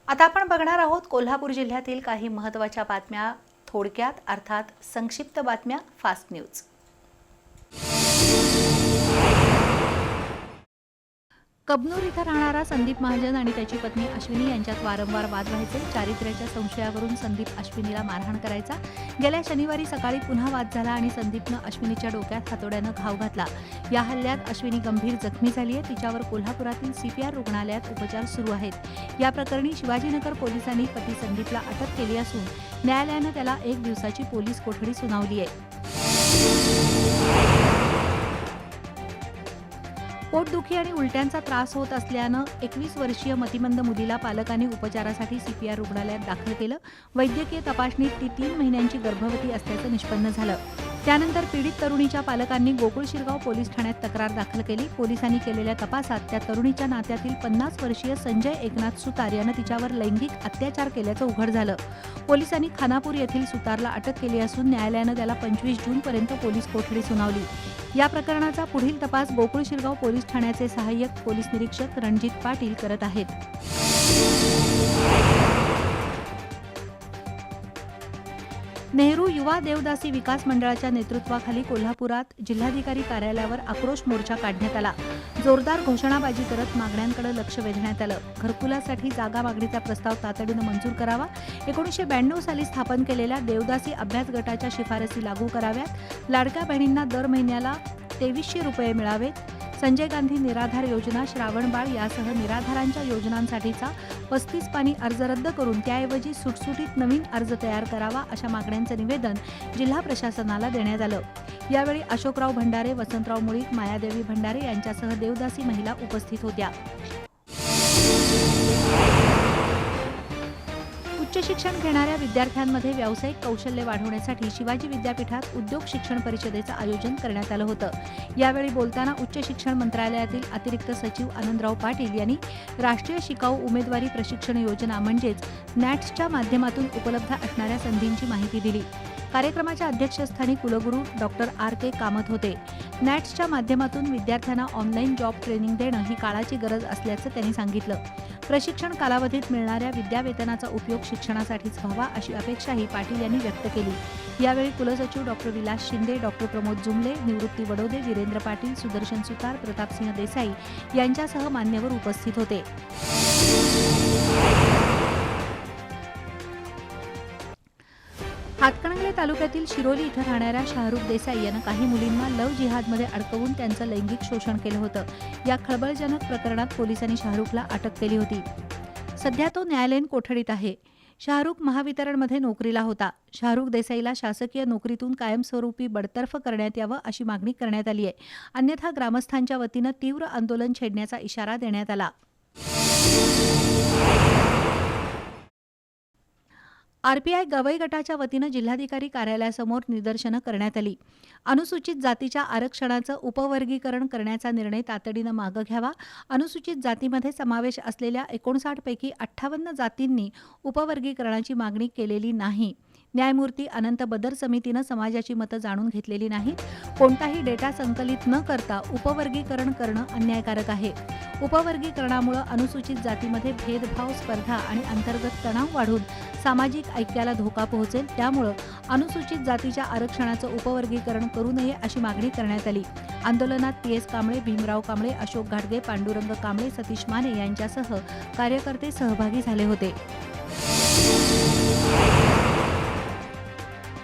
आता आपण बघणार आहोत कोल्हापूर जिल्ह्यातील काही महत्त्वाच्या बातम्या थोडक्यात अर्थात संक्षिप्त बातम्या फास्ट न्यूज। कबनूर इथं राहणारा संदीप महाजन आणि त्याची पत्नी अश्विनी यांच्यात वारंवार वाद व्हायचे। चारित्र्याच्या संशयावरून संदीप अश्विनीला मारहाण करायचा। गेल्या शनिवारी सकाळी पुन्हा वाद झाला आणि संदीपनं अश्विनीच्या डोक्यात हातोड्यानं घाव घातला। या हल्ल्यात अश्विनी गंभीर जखमी झाली आहे। तिच्यावर कोल्हापुरातील CPR रुग्णालयात उपचार सुरू आहेत। या प्रकरणी शिवाजीनगर पोलिसांनी पती संदीपला अटक केली असून न्यायालयानं त्याला 1 दिवसाची पोलीस कोठडी सुनावली आहे। पोटदुखी आणि उलट्यांचा त्रास होत असल्यानं 21 वर्षीय मतिमंद मुलीला पालकांनी उपचारासाठी CPR रुग्णालयात दाखल केलं। वैद्यकीय तपासणीत ती 3 महिन्यांची गर्भवती असल्याचं निष्पन्न झालं। त्यानंतर पीडित तरुणीच्या पालकांनी गोकुळ शिरगाव पोलीस ठाण्यात तक्रार दाखल केली। पोलिसांनी केलेल्या तपासात त्या तरुणीच्या नात्यातील 50 वर्षीय संजय एकनाथ सुतार यानं तिच्यावर लैंगिक अत्याचार केल्याचं उघड झालं। पोलिसांनी खानापूर येथील सुतारला अटक केली असून न्यायालयानं त्याला 25 जूनपर्यंत पोलीस कोठडी सुनावली। या प्रकरणाचा पुढील तपास गोकुळ शिरगाव पोलीस ठाण्याचे सहाय्यक पोलीस निरीक्षक रणजित पाटील करत आहेत। नेहरू युवा देवदासी विकास मंडळाच्या नेतृत्वाखाली कोल्हापुरात जिल्हाधिकारी कार्यालयावर आक्रोश मोर्चा काढण्यात आला। जोरदार घोषणाबाजी करत मागण्यांकडे लक्ष वेधण्यात आलं। घरकुलासाठी जागा मागणीचा प्रस्ताव तातडीनं मंजूर करावा। 1992 साली स्थापन केलेल्या देवदासी अभ्यास गटाच्या शिफारसी लागू कराव्यात। लाडक्या बहिणींना दर महिन्याला 2300 रुपये मिळावेत। संजय गांधी निराधार योजना, श्रावणबाळ यासह निराधारांच्या योजनांसाठीचा 35 पानी अर्ज रद्द करून त्याऐवजी सुटसुटीत नवीन अर्ज तयार करावा अशा मागण्यांचं निवेदन जिल्हा प्रशासनाला देण्यात आलं। यावेळी अशोकराव भंडारे, वसंतराव मुळीक, मायादेवी भंडारे यांच्यासह देवदासी महिला उपस्थित होत्या। उच्च शिक्षण घेणाऱ्या विद्यार्थ्यांमध्ये व्यावसायिक कौशल्य वाढवण्यासाठी शिवाजी विद्यापीठात उद्योग शिक्षण परिषदेचं आयोजन करण्यात आलं होतं। यावेळी बोलताना उच्च शिक्षण मंत्रालयातील अतिरिक्त सचिव आनंदराव पाटील यांनी राष्ट्रीय शिकाऊ उमेदवारी प्रशिक्षण योजना म्हणजेच NATSच्या माध्यमातून उपलब्ध असणाऱ्या संधींची माहिती दिली। कार्यक्रमाच्या अध्यक्षस्थानी कुलगुरू डॉक्टर RK कामत होते। NATSच्या माध्यमातून विद्यार्थ्यांना ऑनलाईन जॉब ट्रेनिंग देणं ही काळाची गरज असल्याचं त्यांनी सांगितलं। प्रशिक्षण कालावधीत मिळणाऱ्या विद्यावेतनाचा उपयोग शिक्षणासाठीच व्हावा अशी अपेक्षाही पाटील यांनी व्यक्त केली। यावेळी कुलसचिव डॉक्टर विलास शिंदे, डॉक्टर प्रमोद जुमले, निवृत्ती वडोदे, वीरेंद्र पाटील, सुदर्शन सुतार, प्रतापसिंह देसाई यांच्यासह मान्यवर उपस्थित होते। हातकणंगले तालुक्यातील शिरोली इथं राहणाऱ्या शाहरुख देसाई यानं काही मुलींना लव्ह जिहादमध्ये अडकवून त्यांचं लैंगिक शोषण केलं होतं। या खळबळजनक प्रकरणात पोलिसांनी शाहरुखला अटक केली होती। सध्या तो न्यायालयीन कोठडीत आहे। शाहरुख महावितरणमध्ये नोकरीला होता। शाहरुख देसाईला शासकीय नोकरीतून कायमस्वरूपी बडतर्फ करण्यात यावं अशी मागणी करण्यात आली आहे। अन्यथा ग्रामस्थांच्या वतीनं तीव्र आंदोलन छेडण्याचा इशारा देण्यात आला। RPI गवई गटाच्या वतीनं जिल्हाधिकारी कार्यालयासमोर निदर्शनं करण्यात आली। अनुसूचित जातीच्या आरक्षणाचं उपवर्गीकरण करण्याचा निर्णय तातडीनं मागं घ्यावा। अनुसूचित जातीमध्ये समावेश असलेल्या 59 पैकी 58 जातींनी उपवर्गीकरणाची मागणी केलेली नाही। न्यायमूर्ती अनंत बदर समितीनं समाजाची मतं जाणून घेतलेली नाहीत। कोणताही डेटा संकलित न करता उपवर्गीकरण करणं अन्यायकारक आहे। उपवर्गीकरणामुळे अनुसूचित जातीमध्ये भेदभाव, स्पर्धा आणि अंतर्गत तणाव वाढून सामाजिक ऐक्याला धोका पोहोचेल। त्यामुळे अनुसूचित जातीच्या आरक्षणाचं उपवर्गीकरण करू नये अशी मागणी करण्यात आली। आंदोलनात PS कांबळे, भीमराव कांबळे, अशोक घाटगे, पांडुरंग कांबळे, सतीश माने यांच्यासह कार्यकर्ते सहभागी झाले होते।